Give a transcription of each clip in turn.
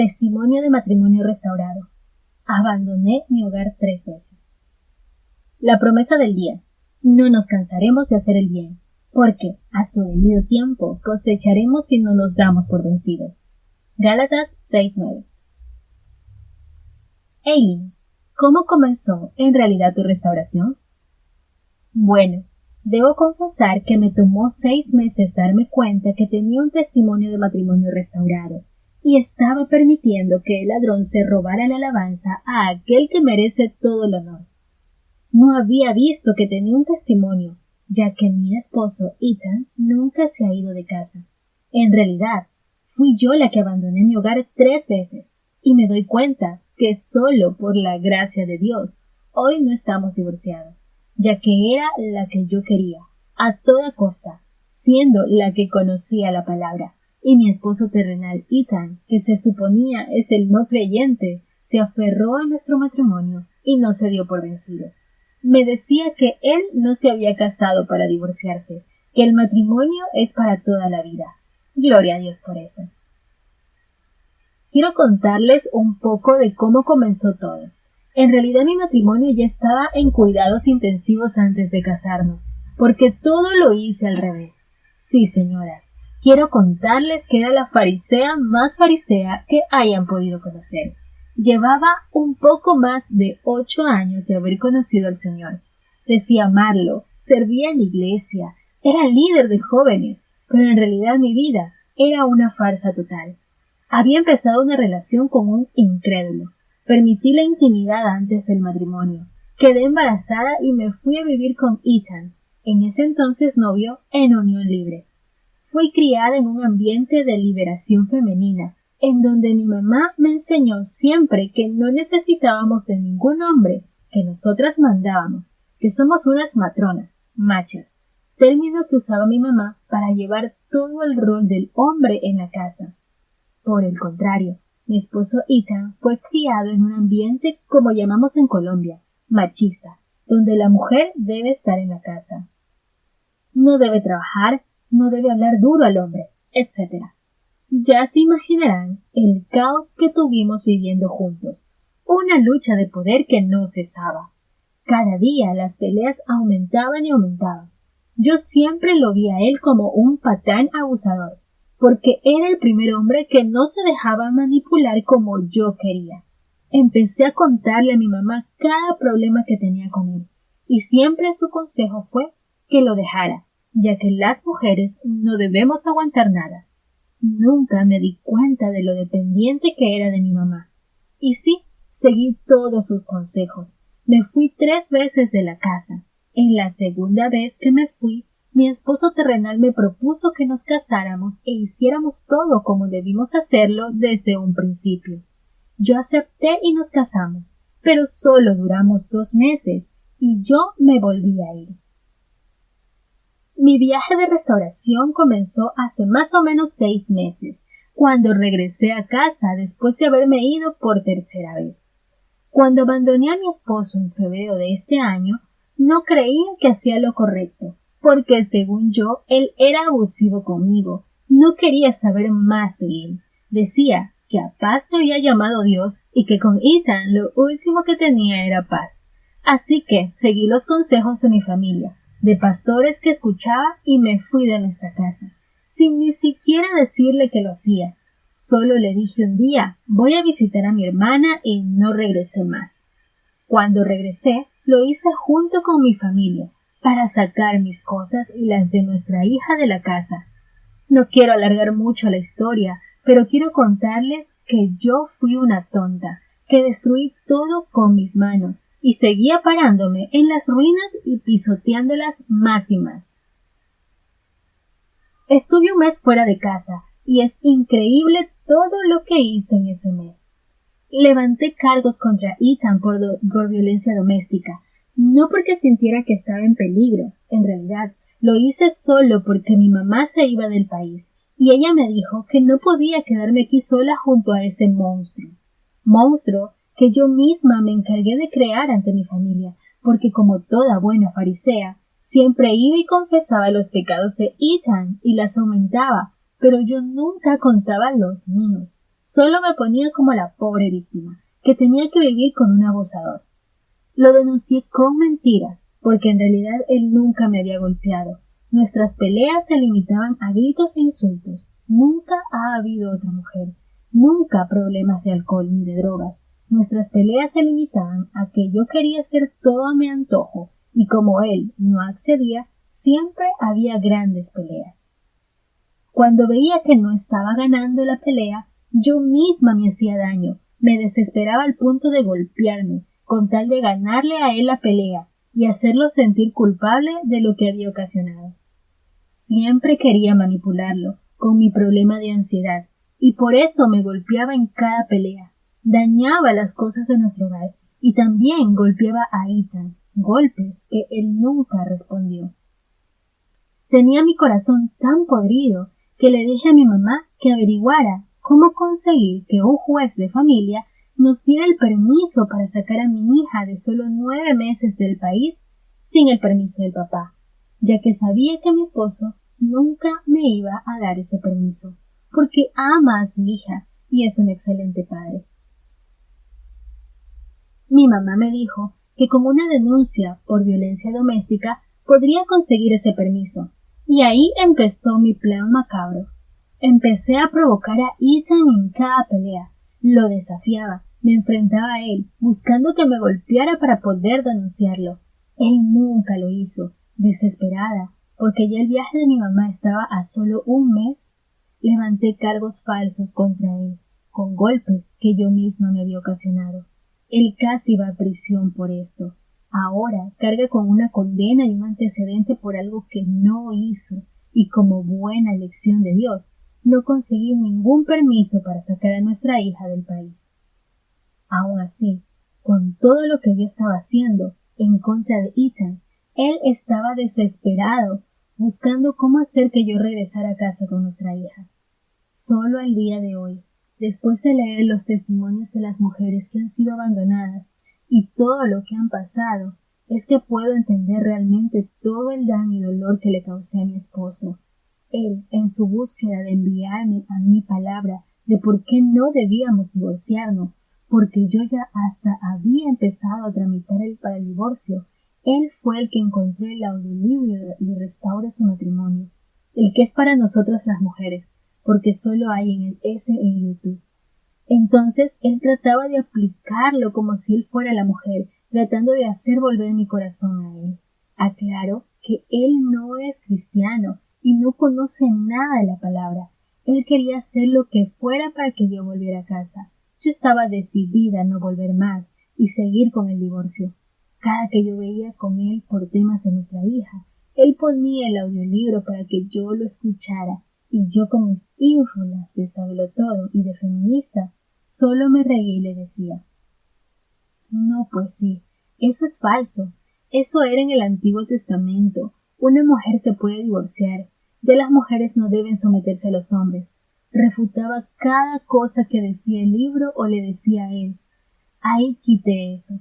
Testimonio de matrimonio restaurado. Abandoné mi hogar 3 veces. La promesa del día. No nos cansaremos de hacer el bien, porque a su debido tiempo cosecharemos si no nos damos por vencidos. Gálatas 6:9. Eileen, ¿cómo comenzó en realidad tu restauración? Bueno, debo confesar que me tomó 6 meses darme cuenta que tenía un testimonio de matrimonio restaurado y estaba permitiendo que el ladrón se robara la alabanza a aquel que merece todo el honor. No había visto que tenía un testimonio, ya que mi esposo Ethan nunca se ha ido de casa. En realidad, fui yo la que abandoné mi hogar 3 veces, y me doy cuenta que solo por la gracia de Dios, hoy no estamos divorciados, ya que era la que yo quería, a toda costa, siendo la que conocía la palabra. Y mi esposo terrenal, Ethan, que se suponía es el no creyente, se aferró a nuestro matrimonio y no se dio por vencido. Me decía que él no se había casado para divorciarse, que el matrimonio es para toda la vida. Gloria a Dios por eso. Quiero contarles un poco de cómo comenzó todo. En realidad mi matrimonio ya estaba en cuidados intensivos antes de casarnos, porque todo lo hice al revés. Sí, señoras. Quiero contarles que era la farisea más farisea que hayan podido conocer. Llevaba un poco más de 8 años de haber conocido al Señor. Decía amarlo, servía en la iglesia, era líder de jóvenes, pero en realidad mi vida era una farsa total. Había empezado una relación con un incrédulo. Permití la intimidad antes del matrimonio. Quedé embarazada y me fui a vivir con Ethan, en ese entonces novio, en unión libre. Fui criada en un ambiente de liberación femenina, en donde mi mamá me enseñó siempre que no necesitábamos de ningún hombre, que nosotras mandábamos, que somos unas matronas, machas, término que usaba mi mamá para llevar todo el rol del hombre en la casa. Por el contrario, mi esposo Ethan fue criado en un ambiente, como llamamos en Colombia, machista, donde la mujer debe estar en la casa. No debe trabajar, no debe hablar duro al hombre, etc. Ya se imaginarán el caos que tuvimos viviendo juntos, una lucha de poder que no cesaba. Cada día las peleas aumentaban y aumentaban. Yo siempre lo vi a él como un patán abusador, porque era el primer hombre que no se dejaba manipular como yo quería. Empecé a contarle a mi mamá cada problema que tenía con él, y siempre su consejo fue que lo dejara, ya que las mujeres no debemos aguantar nada. Nunca me di cuenta de lo dependiente que era de mi mamá. Y sí, seguí todos sus consejos. Me fui 3 veces de la casa. En la segunda vez que me fui, mi esposo terrenal me propuso que nos casáramos e hiciéramos todo como debimos hacerlo desde un principio. Yo acepté y nos casamos, pero solo duramos 2 meses y yo me volví a ir. Mi viaje de restauración comenzó hace más o menos 6 meses, cuando regresé a casa después de haberme ido por 3.ª vez. Cuando abandoné a mi esposo en febrero de este año, no creía que hacía lo correcto, porque según yo, él era abusivo conmigo. No quería saber más de él. Decía que a paz me había llamado Dios y que con Ethan lo último que tenía era paz. Así que seguí los consejos de mi familia, de pastores que escuchaba y me fui de nuestra casa, sin ni siquiera decirle que lo hacía. Solo le dije un día, voy a visitar a mi hermana y no regresé más. Cuando regresé, lo hice junto con mi familia, para sacar mis cosas y las de nuestra hija de la casa. No quiero alargar mucho la historia, pero quiero contarles que yo fui una tonta, que destruí todo con mis manos, y seguía parándome en las ruinas y pisoteándolas más y más. Estuve un mes fuera de casa, y es increíble todo lo que hice en ese mes. Levanté cargos contra Ethan por violencia doméstica, no porque sintiera que estaba en peligro. En realidad, lo hice solo porque mi mamá se iba del país, y ella me dijo que no podía quedarme aquí sola junto a ese monstruo. Monstruo que yo misma me encargué de crear ante mi familia, porque como toda buena farisea, siempre iba y confesaba los pecados de Ethan y las aumentaba, pero yo nunca contaba los míos. Solo me ponía como la pobre víctima, que tenía que vivir con un abusador. Lo denuncié con mentiras, porque en realidad él nunca me había golpeado. Nuestras peleas se limitaban a gritos e insultos. Nunca ha habido otra mujer. Nunca problemas de alcohol ni de drogas. Nuestras peleas se limitaban a que yo quería hacer todo a mi antojo, y como él no accedía, siempre había grandes peleas. Cuando veía que no estaba ganando la pelea, yo misma me hacía daño, me desesperaba al punto de golpearme, con tal de ganarle a él la pelea y hacerlo sentir culpable de lo que había ocasionado. Siempre quería manipularlo, con mi problema de ansiedad, y por eso me golpeaba en cada pelea. Dañaba las cosas de nuestro hogar, y también golpeaba a Ethan, golpes que él nunca respondió. Tenía mi corazón tan podrido que le dije a mi mamá que averiguara cómo conseguir que un juez de familia nos diera el permiso para sacar a mi hija de solo 9 meses del país sin el permiso del papá, ya que sabía que mi esposo nunca me iba a dar ese permiso, porque ama a su hija y es un excelente padre. Mi mamá me dijo que con una denuncia por violencia doméstica podría conseguir ese permiso, y ahí empezó mi plan macabro. Empecé a provocar a Ethan en cada pelea, lo desafiaba, me enfrentaba a él, buscando que me golpeara para poder denunciarlo. Él nunca lo hizo, desesperada, porque ya el viaje de mi mamá estaba a solo un mes. Levanté cargos falsos contra él, con golpes que yo misma me había ocasionado. Él casi va a prisión por esto. Ahora carga con una condena y un antecedente por algo que no hizo, y como buena elección de Dios, no conseguí ningún permiso para sacar a nuestra hija del país. Aun así, con todo lo que yo estaba haciendo en contra de Ethan, él estaba desesperado, buscando cómo hacer que yo regresara a casa con nuestra hija. Solo al día de hoy, después de leer los testimonios de las mujeres que han sido abandonadas y todo lo que han pasado, es que puedo entender realmente todo el daño y dolor que le causé a mi esposo. Él, en su búsqueda de enviarme a mi palabra de por qué no debíamos divorciarnos, porque yo ya hasta había empezado a tramitar para el divorcio, él fue el que encontró el audiolibro y restaura su matrimonio, el que es para nosotras las mujeres, porque solo hay ese en YouTube. Entonces él trataba de aplicarlo como si él fuera la mujer, tratando de hacer volver mi corazón a él. Aclaro que él no es cristiano y no conoce nada de la palabra. Él quería hacer lo que fuera para que yo volviera a casa. Yo estaba decidida a no volver más y seguir con el divorcio. Cada que yo veía con él por temas de nuestra hija, él ponía el audiolibro para que yo lo escuchara, y yo con mis ínfulas de sabelotodo y de feminista, solo me reía y le decía: no, pues sí, eso es falso. Eso era en el Antiguo Testamento. Una mujer se puede divorciar. Ya las mujeres no deben someterse a los hombres. Refutaba cada cosa que decía el libro o le decía a él. Ahí quité eso.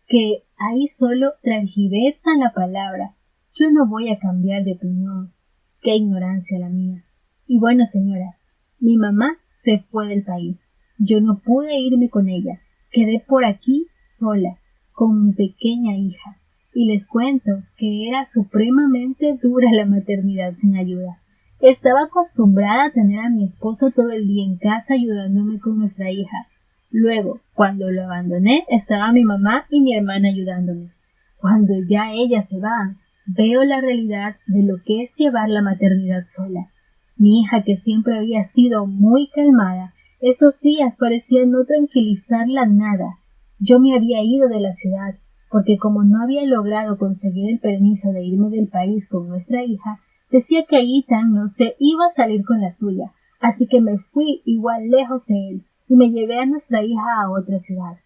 Que ahí solo transgiversan la palabra. Yo no voy a cambiar de opinión. Qué ignorancia la mía. Y bueno, señoras, mi mamá se fue del país. Yo no pude irme con ella. Quedé por aquí sola, con mi pequeña hija. Y les cuento que era supremamente dura la maternidad sin ayuda. Estaba acostumbrada a tener a mi esposo todo el día en casa ayudándome con nuestra hija. Luego, cuando lo abandoné, estaba mi mamá y mi hermana ayudándome. Cuando ya ellas se van, veo la realidad de lo que es llevar la maternidad sola. Mi hija, que siempre había sido muy calmada, esos días parecía no tranquilizarla nada. Yo me había ido de la ciudad, porque como no había logrado conseguir el permiso de irme del país con nuestra hija, decía que Ethan no se iba a salir con la suya, así que me fui igual lejos de él y me llevé a nuestra hija a otra ciudad.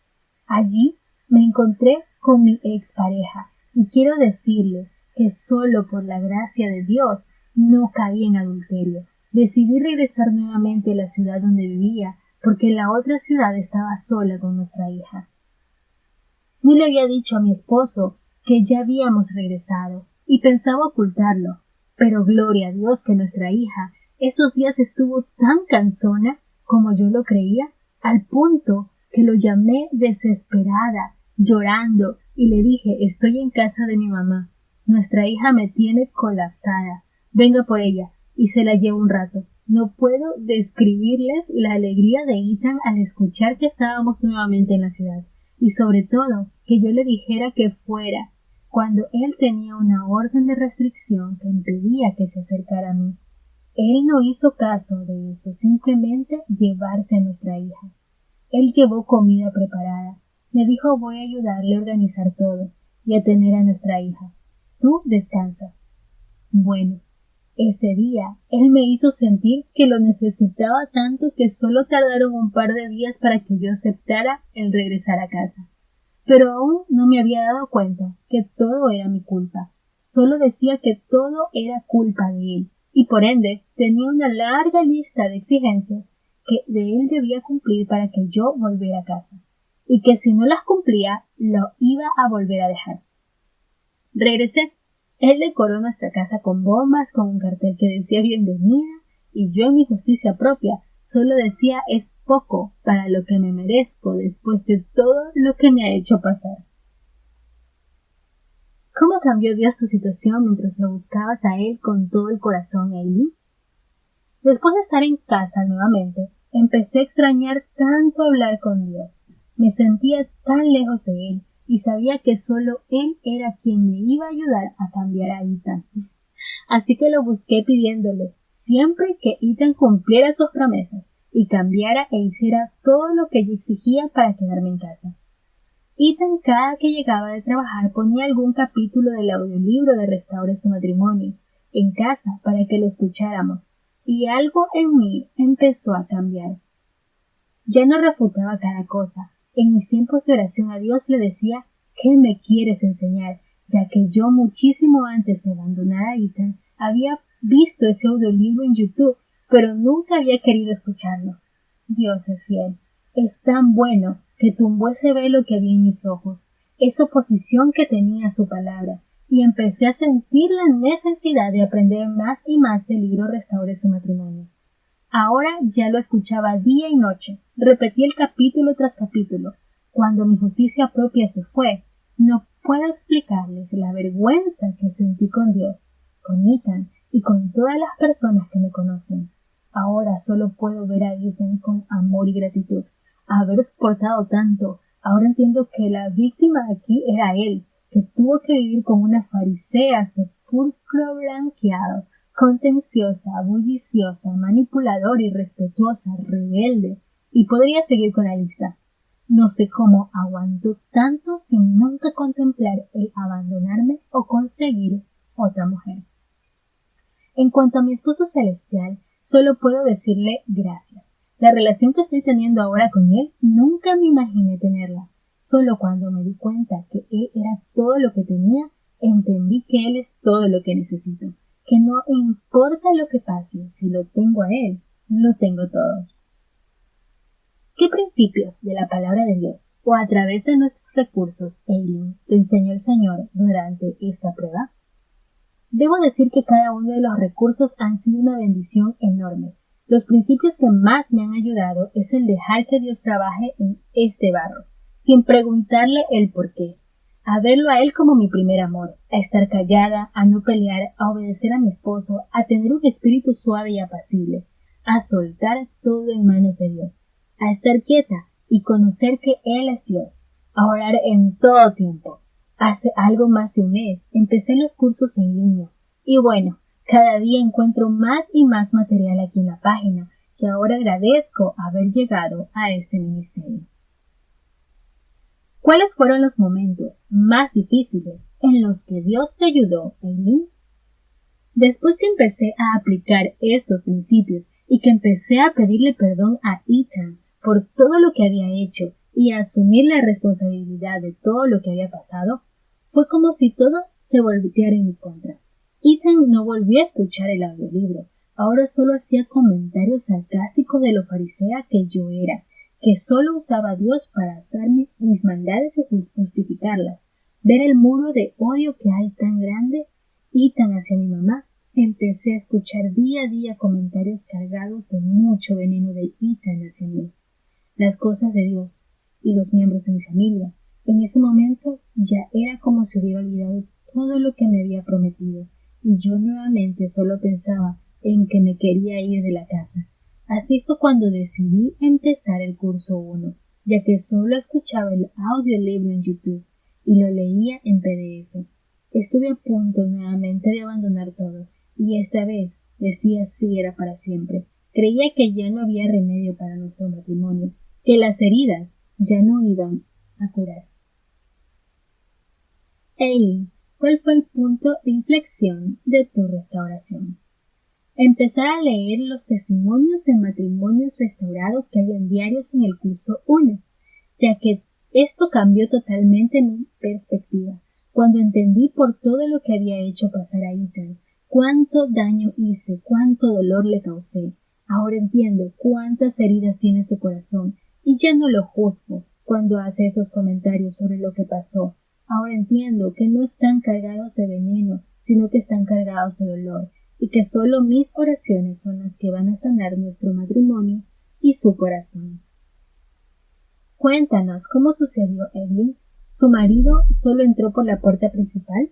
Allí me encontré con mi expareja, y quiero decirles que solo por la gracia de Dios no caí en adulterio. Decidí regresar nuevamente a la ciudad donde vivía, porque la otra ciudad estaba sola con nuestra hija. No le había dicho a mi esposo que ya habíamos regresado, y pensaba ocultarlo, pero gloria a Dios que nuestra hija esos días estuvo tan cansona como yo lo creía, al punto que lo llamé desesperada, llorando, y le dije, estoy en casa de mi mamá. Nuestra hija me tiene colapsada. Venga por ella, y se la llevo un rato. No puedo describirles la alegría de Ethan al escuchar que estábamos nuevamente en la ciudad, y sobre todo que yo le dijera que fuera, cuando él tenía una orden de restricción que impedía que se acercara a mí. Él no hizo caso de eso, simplemente llevarse a nuestra hija. Él llevó comida preparada. Me dijo voy a ayudarle a organizar todo y a tener a nuestra hija. Tú descansa. Bueno, ese día él me hizo sentir que lo necesitaba tanto que solo tardaron un par de días para que yo aceptara el regresar a casa. Pero aún no me había dado cuenta que todo era mi culpa. Solo decía que todo era culpa de él y por ende tenía una larga lista de exigencias que de él debía cumplir para que yo volviera a casa y que si no las cumplía lo iba a volver a dejar. Regresé. Él decoró nuestra casa con bombas, con un cartel que decía bienvenida y yo en mi justicia propia solo decía es poco para lo que me merezco después de todo lo que me ha hecho pasar. ¿Cómo cambió Dios tu situación mientras lo buscabas a Él con todo el corazón, Eileen? Después de estar en casa nuevamente, empecé a extrañar tanto hablar con Dios. Me sentía tan lejos de Él y sabía que solo Él era quien me iba a ayudar a cambiar a Ethan. Así que lo busqué pidiéndole siempre que Ethan cumpliera sus promesas y cambiara e hiciera todo lo que yo exigía para quedarme en casa. Ethan cada que llegaba de trabajar ponía algún capítulo del audiolibro de Restaure su matrimonio en casa para que lo escucháramos y algo en mí empezó a cambiar. Ya no refutaba cada cosa. En mis tiempos de oración a Dios le decía, ¿qué me quieres enseñar? Ya que yo muchísimo antes de abandonar a Ethan había visto ese audiolibro en YouTube, pero nunca había querido escucharlo. Dios es fiel. Es tan bueno que tumbó ese velo que había en mis ojos, esa oposición que tenía a su palabra, y empecé a sentir la necesidad de aprender más y más del libro Restaure su matrimonio. Ahora ya lo escuchaba día y noche, repetí el capítulo tras capítulo. Cuando mi justicia propia se fue, no puedo explicarles la vergüenza que sentí con Dios, con Ethan y con todas las personas que me conocen. Ahora solo puedo ver a Ethan con amor y gratitud. Haber soportado tanto, ahora entiendo que la víctima aquí era él, que tuvo que vivir con una farisea sepulcro blanqueado, contenciosa, bulliciosa, manipuladora, irrespetuosa, rebelde, y podría seguir con la lista. No sé cómo aguantó tanto sin nunca contemplar el abandonarme o conseguir otra mujer. En cuanto a mi esposo celestial, solo puedo decirle gracias. La relación que estoy teniendo ahora con él, nunca me imaginé tenerla. Solo cuando me di cuenta que él era todo lo que tenía, entendí que él es todo lo que necesito. Que no importa lo que pase, si lo tengo a él, lo tengo todo. ¿Qué principios de la palabra de Dios o a través de nuestros recursos, Eileen, te enseñó el Señor durante esta prueba? Debo decir que cada uno de los recursos han sido una bendición enorme. Los principios que más me han ayudado es el dejar que Dios trabaje en este barro, sin preguntarle el por qué. A verlo a él como mi primer amor, a estar callada, a no pelear, a obedecer a mi esposo, a tener un espíritu suave y apacible, a soltar todo en manos de Dios, a estar quieta y conocer que Él es Dios, a orar en todo tiempo. Hace algo más de un mes empecé los cursos en línea y bueno, cada día encuentro más y más material aquí en la página que ahora agradezco haber llegado a este ministerio. ¿Cuáles fueron los momentos más difíciles en los que Dios te ayudó, Eileen? Después que empecé a aplicar estos principios y que empecé a pedirle perdón a Ethan por todo lo que había hecho y a asumir la responsabilidad de todo lo que había pasado, fue como si todo se volteara en mi contra. Ethan no volvió a escuchar el audiolibro, ahora solo hacía comentarios sarcásticos de lo farisea que yo era, que solo usaba a Dios para hacerme mis maldades y justificarlas. Ver el muro de odio que hay tan grande, Ethan hacia mi mamá, Empecé a escuchar día a día comentarios cargados de mucho veneno de Ethan hacia mí, las cosas de Dios y los miembros de mi familia. En ese momento ya era como si hubiera olvidado todo lo que me había prometido, y yo nuevamente solo pensaba en que me quería ir de la casa. Así fue cuando decidí empezar el curso 1, ya que solo escuchaba el audiolibro en YouTube y lo leía en PDF. Estuve a punto nuevamente de abandonar todo, y esta vez decía sí era para siempre. Creía que ya no había remedio para nuestro matrimonio, que las heridas ya no iban a curar. Eileen, ¿cuál fue el punto de inflexión de tu restauración? Empezar a leer los testimonios de matrimonios restaurados que hay en diarios en el curso 1, ya que esto cambió totalmente mi perspectiva, cuando entendí por todo lo que había hecho pasar a Ethan, cuánto daño hice, cuánto dolor le causé. Ahora entiendo cuántas heridas tiene su corazón, y ya no lo juzgo cuando hace esos comentarios sobre lo que pasó. Ahora entiendo que no están cargados de veneno, sino que están cargados de dolor, y que solo mis oraciones son las que van a sanar nuestro matrimonio y su corazón. Cuéntanos cómo sucedió, Eileen. ¿Su marido solo entró por la puerta principal?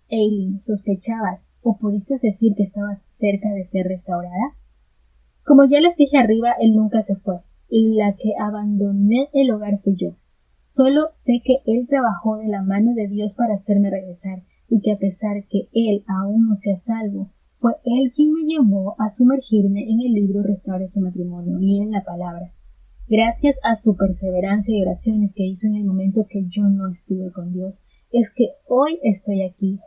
Eileen, ¿sospechabas o pudiste decir que estabas cerca de ser restaurada? Como ya les dije arriba, él nunca se fue. La que abandoné el hogar fui yo. Solo sé que él trabajó de la mano de Dios para hacerme regresar, y que a pesar que él aún no sea salvo, fue él quien me llevó a sumergirme en el libro Restaure su matrimonio y en la palabra. Gracias a su perseverancia y oraciones que hizo en el momento que yo no estuve con Dios, es que hoy estoy aquí.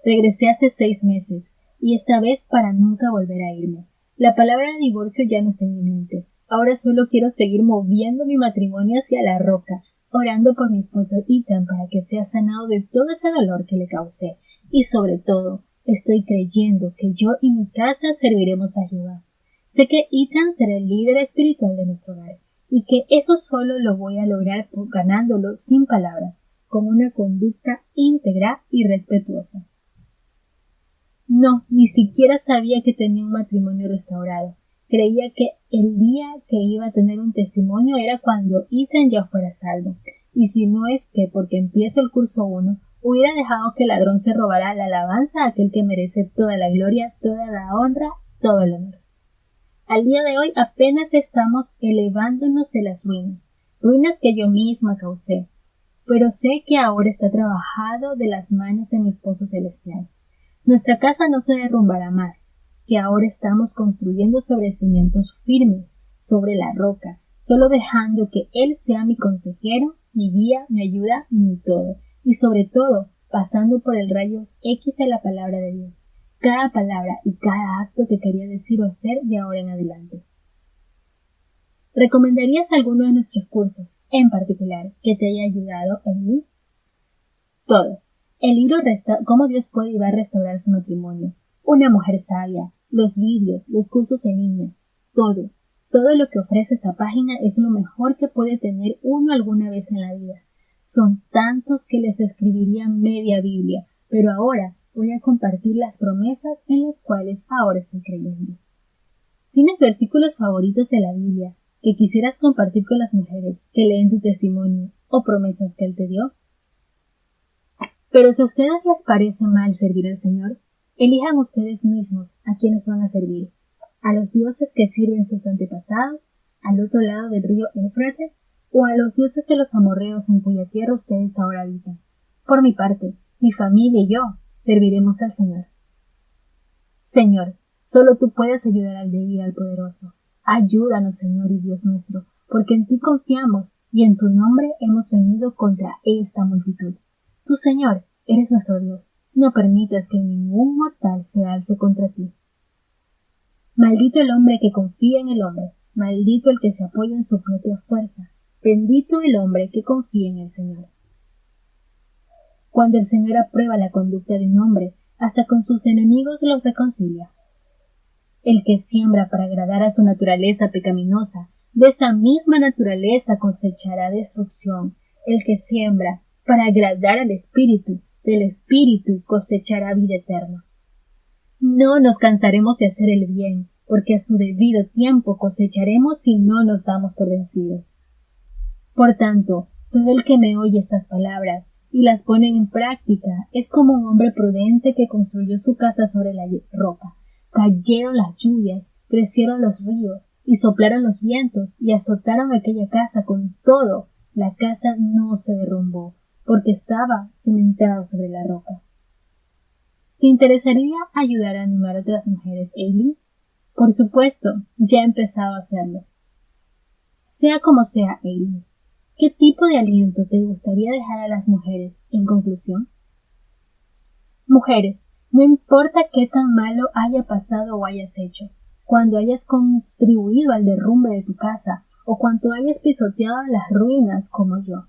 Regresé hace 6 meses, y esta vez para nunca volver a irme. La palabra divorcio ya no está en mi mente. Ahora solo quiero seguir moviendo mi matrimonio hacia la roca, orando por mi esposo Ethan para que sea sanado de todo ese dolor que le causé. Y sobre todo, estoy creyendo que yo y mi casa serviremos a Jehová. Sé que Ethan será el líder espiritual de nuestro hogar, y que eso solo lo voy a lograr ganándolo sin palabras, con una conducta íntegra y respetuosa. No, ni siquiera sabía que tenía un matrimonio restaurado. Creía que el día que iba a tener un testimonio era cuando Ethan ya fuera salvo. Y si no es que porque empiezo el curso 1, hubiera dejado que el ladrón se robara la alabanza a aquel que merece toda la gloria, toda la honra, todo el honor. Al día de hoy apenas estamos elevándonos de las ruinas que yo misma causé, pero sé que ahora está trabajado de las manos de mi esposo celestial. Nuestra casa no se derrumbará más, que ahora estamos construyendo sobre cimientos firmes, sobre la roca, solo dejando que Él sea mi consejero, mi guía, mi ayuda, mi todo, y sobre todo, pasando por el rayos X de la palabra de Dios, cada palabra y cada acto que quería decir o hacer de ahora en adelante. ¿Recomendarías alguno de nuestros cursos, en particular, que te haya ayudado en mí? Todos. El libro Cómo Dios puede y va a restaurar su matrimonio, Una mujer sabia, los vídeos, los cursos en líneas, todo lo que ofrece esta página es lo mejor que puede tener uno alguna vez en la vida. Son tantos que les escribiría media Biblia, pero ahora voy a compartir las promesas en las cuales ahora estoy creyendo. ¿Tienes versículos favoritos de la Biblia que quisieras compartir con las mujeres que leen tu testimonio o promesas que Él te dio? Pero si a ustedes les parece mal servir al Señor, elijan ustedes mismos a quienes van a servir, a los dioses que sirven sus antepasados, al otro lado del río Éufrates, o a los dioses de los amorreos en cuya tierra ustedes ahora habitan. Por mi parte, mi familia y yo serviremos al Señor. Señor, solo tú puedes ayudar al débil y al poderoso. Ayúdanos, Señor y Dios nuestro, porque en ti confiamos y en tu nombre hemos venido contra esta multitud. Tú, Señor, eres nuestro Dios. No permitas que ningún mortal se alce contra ti. Maldito el hombre que confía en el hombre, maldito el que se apoya en su propia fuerza, bendito el hombre que confía en el Señor. Cuando el Señor aprueba la conducta de un hombre, hasta con sus enemigos los reconcilia. El que siembra para agradar a su naturaleza pecaminosa, de esa misma naturaleza cosechará destrucción. El que siembra para agradar al Espíritu, del Espíritu cosechará vida eterna. No nos cansaremos de hacer el bien, porque a su debido tiempo cosecharemos si no nos damos por vencidos. Por tanto, todo el que me oye estas palabras y las pone en práctica es como un hombre prudente que construyó su casa sobre la roca. Cayeron las lluvias, crecieron los ríos y soplaron los vientos y azotaron aquella casa con todo. La casa no se derrumbó, porque estaba cimentada sobre la roca. ¿Te interesaría ayudar a animar a otras mujeres, Eileen? Por supuesto, ya he empezado a hacerlo. Sea como sea, Eileen, ¿qué tipo de aliento te gustaría dejar a las mujeres en conclusión? Mujeres, no importa qué tan malo haya pasado o hayas hecho, cuando hayas contribuido al derrumbe de tu casa o cuando hayas pisoteado las ruinas como yo.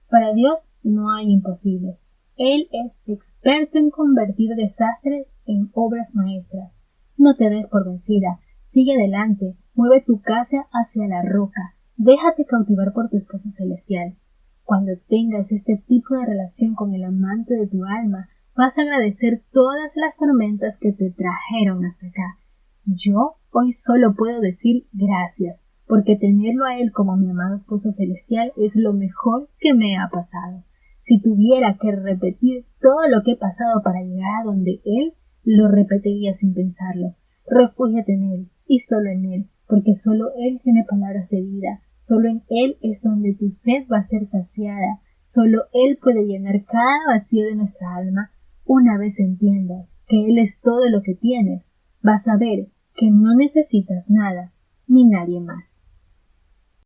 Para Dios no hay imposibles. Él es experto en convertir desastres en obras maestras. No te des por vencida, sigue adelante, mueve tu casa hacia la roca, déjate cautivar por tu esposo celestial. Cuando tengas este tipo de relación con el amante de tu alma, vas a agradecer todas las tormentas que te trajeron hasta acá. Yo hoy solo puedo decir gracias, porque tenerlo a él como mi amado esposo celestial es lo mejor que me ha pasado. Si tuviera que repetir todo lo que he pasado para llegar a donde él, lo repetiría sin pensarlo. Refúgiate en él y solo en él, porque solo él tiene palabras de vida. Solo en él es donde tu sed va a ser saciada. Solo él puede llenar cada vacío de nuestra alma. Una vez entiendas que él es todo lo que tienes, vas a ver que no necesitas nada ni nadie más.